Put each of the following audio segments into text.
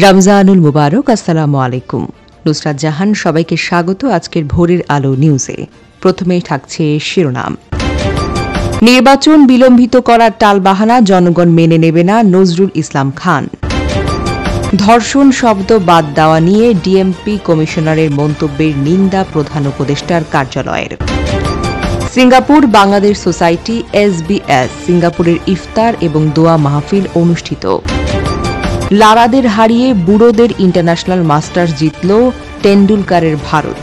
রমজানুল মুবারক। আসসালামু আলাইকুম। নুসরাত জাহান সবাইকে স্বাগত আজকের ভোরের আলো নিউজে। প্রথমেই থাকছে শিরোনাম। নির্বাচন বিলম্বিত করার টালবাহানা জনগণ মেনে নেবে না, নজরুল ইসলাম খান। ধর্ষণ শব্দ বাদ দেওয়া নিয়ে ডিএমপি কমিশনারের মন্তব্যের নিন্দা প্রধান উপদেষ্টার কার্যালয়ের। সিঙ্গাপুর বাংলাদেশ সোসাইটি SBS সিঙ্গাপুরের ইফতার এবং দোয়া মাহফিল অনুষ্ঠিত। লারাদের হারিয়ে বুড়োদের ইন্টারন্যাশনাল মাস্টার্স জিতল টেন্ডুলকারের ভারত।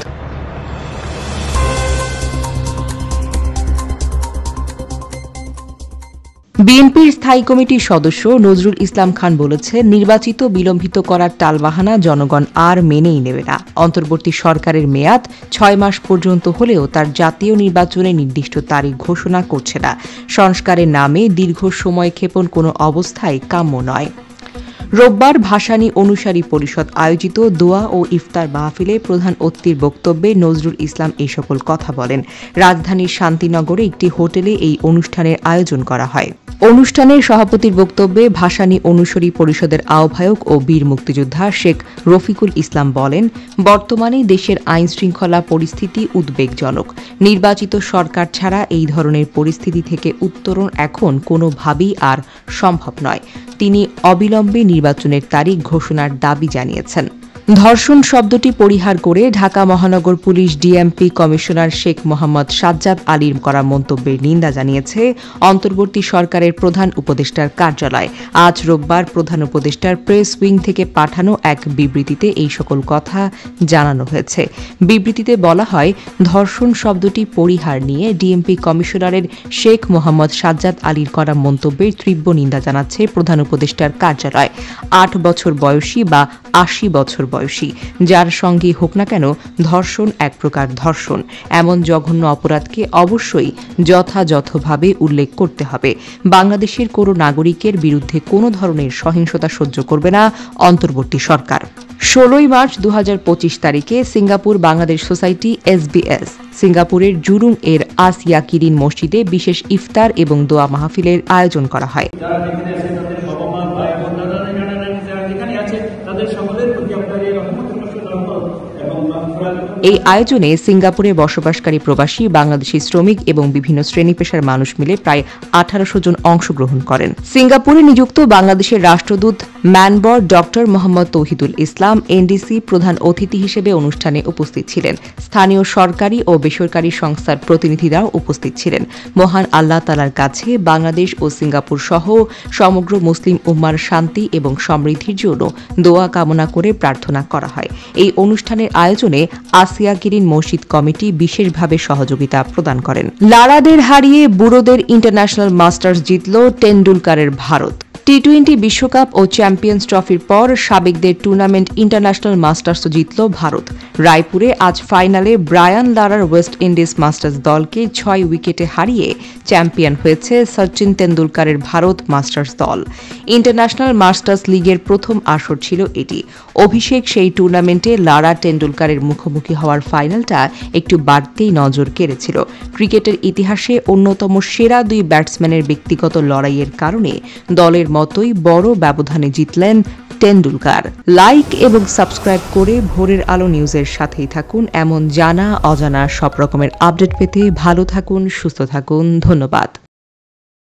বিএনপির স্থায়ী কমিটির সদস্য নজরুল ইসলাম খান বলেছেন, নির্বাচিত বিলম্বিত করার টালবাহানা জনগণ আর মেনেই নেবে না। অন্তর্বর্তী সরকারের মেয়াদ 6 মাস পর্যন্ত হলেও তার জাতীয় নির্বাচনে নির্দিষ্ট তারিখ ঘোষণা করছে না। সংস্কারের নামে দীর্ঘ সময় ক্ষেপণ কোনো অবস্থায় কাম্য নয়। রোববার ভাসানী অনুসারী পরিষদ আয়োজিত দোয়া ও ইফতার মাহফিলে প্রধান অতিথির বক্তব্যে নজরুল ইসলাম এই সকল কথা বলেন। রাজধানীর শান্তিনগরে একটি হোটেলে এই অনুষ্ঠানের আয়োজন করা হয়। অনুষ্ঠানের সভাপতির বক্তব্যে ভাসানী অনুসারী পরিষদের আহ্বায়ক ও বীর মুক্তিযোদ্ধা শেখ রফিকুল ইসলাম বলেন, বর্তমানে দেশের আইন শৃঙ্খলা পরিস্থিতি উদ্বেগজনক। নির্বাচিত সরকার ছাড়া এই ধরনের পরিস্থিতি থেকে উত্তরণ এখন কোনোভাবেই আর সম্ভব নয়। তিনি অবিলম্বে নির্বাচনের তারিখ ঘোষণার দাবি জানিয়েছেন। ধর্ষণ শব্দটি পরিহার করে ঢাকা মহানগর police DMP commissioner Sheikh Mohammad Sajjad আলীর করা মন্তব্যের নিন্দা জানিয়েছে অন্তর্বর্তী সরকারের প্রধান উপদেষ্টার কার্যালয়। আজ রোববার প্রধান উপদেষ্টার প্রেস উইং থেকে পাঠানো এক বিবৃতিতে এই সকল কথা জানানো হয়েছে। বিবৃতিতে বলা হয়, ধর্ষণ শব্দটি পরিহার নিয়ে ডিএমপি কমিশনারের শেখ মোহাম্মদ সাজ্জাদ আলীর করা মন্তব্যের তীব্র নিন্দা জানাচ্ছে প্রধান উপদেষ্টার কার্যালয়। 8 বছর বয়সী বা 80 বছর বয়সী যার সঙ্গে হোক না কেন, ধর্ষণ এক প্রকার ধর্ষণ। এমন জঘন্য অপরাধকে অবশ্যই যথাযথভাবে উল্লেখ করতে হবে। বাংলাদেশের কোনো নাগরিকের বিরুদ্ধে কোনো ধরনের সহিংসতা সহ্য করবে না অন্তর্বর্তী সরকার। 16 মার্চ 2025 তারিখে সিঙ্গাপুর বাংলাদেশ সোসাইটি SBS সিঙ্গাপুরের জুরুং এর আসিয়া কিরিন মসজিদে বিশেষ ইফতার এবং দোয়া মাহফিলের আয়োজন করা হয়। এই আয়োজনে সিঙ্গাপুরে বসবাসকারী প্রবাসী বাংলাদেশি শ্রমিক এবং বিভিন্ন শ্রেণী পেশার মানুষ মিলে প্রায় 1800 জন অংশগ্রহণ করেন। সিঙ্গাপুরে নিযুক্ত বাংলাদেশের রাষ্ট্রদূত ম্যানবর ডক্টর মোহাম্মদ তৌহিদুল ইসলাম এনডিসি প্রধান অতিথি হিসেবে অনুষ্ঠানে উপস্থিত ছিলেন। স্থানীয় সরকারি ও বেসরকারি সংস্থার প্রতিনিধিরাও উপস্থিত ছিলেন। মহান আল্লাহ তাআলার কাছে বাংলাদেশ ও সিঙ্গাপুর সহ সমগ্র মুসলিম উম্মার শান্তি এবং সমৃদ্ধির জন্য দোয়া কামনা করে প্রার্থনা করা হয়। এই অনুষ্ঠানের আয়োজনে আসিয়া কিরিন মসজিদ কমিটি বিশেষভাবে সহযোগিতা প্রদান করেন। লারাদের হারিয়ে বুড়োদের ইন্টারন্যাশনাল মাস্টার্স জিতল টেন্ডুলকারের ভারত। টি-20 বিশ্বকাপ ও চ্যাম্পিয়ন্স ট্রফির পর সাবেকদের টুর্নামেন্ট ইন্টারন্যাশনাল মাস্টার্সও জিতল ভারত। রায়পুরে আজ ফাইনালে ব্রায়ান লারার ওয়েস্ট ইন্ডিজ মাস্টার্স দলকে 6 উইকেটে হারিয়ে চ্যাম্পিয়ন হয়েছে সচিন তেন্ডুলকারের ভারত মাস্টার্স দল। ইন্টারন্যাশনাল মাস্টার্স লিগের প্রথম আসর ছিল এটি। অভিষেক সেই টুর্নামেন্টে লারা টেন্ডুলকারের মুখোমুখি হওয়ার ফাইনালটা একটু বাড়তেই নজর কেড়েছিল। ক্রিকেটের ইতিহাসে অন্যতম সেরা 2 ব্যাটসম্যানের ব্যক্তিগত লড়াইয়ের কারণে দলের মতোই বড় ব্যবধানে জিতলেন টেন্ডুলকার। লাইক এবং সাবস্ক্রাইব করে ভোরের আলো নিউজের সাথেই থাকুন। এমন জানা অজানা সব রকমের আপডেট পেতে ভালো থাকুন, সুস্থ থাকুন। ধন্যবাদ।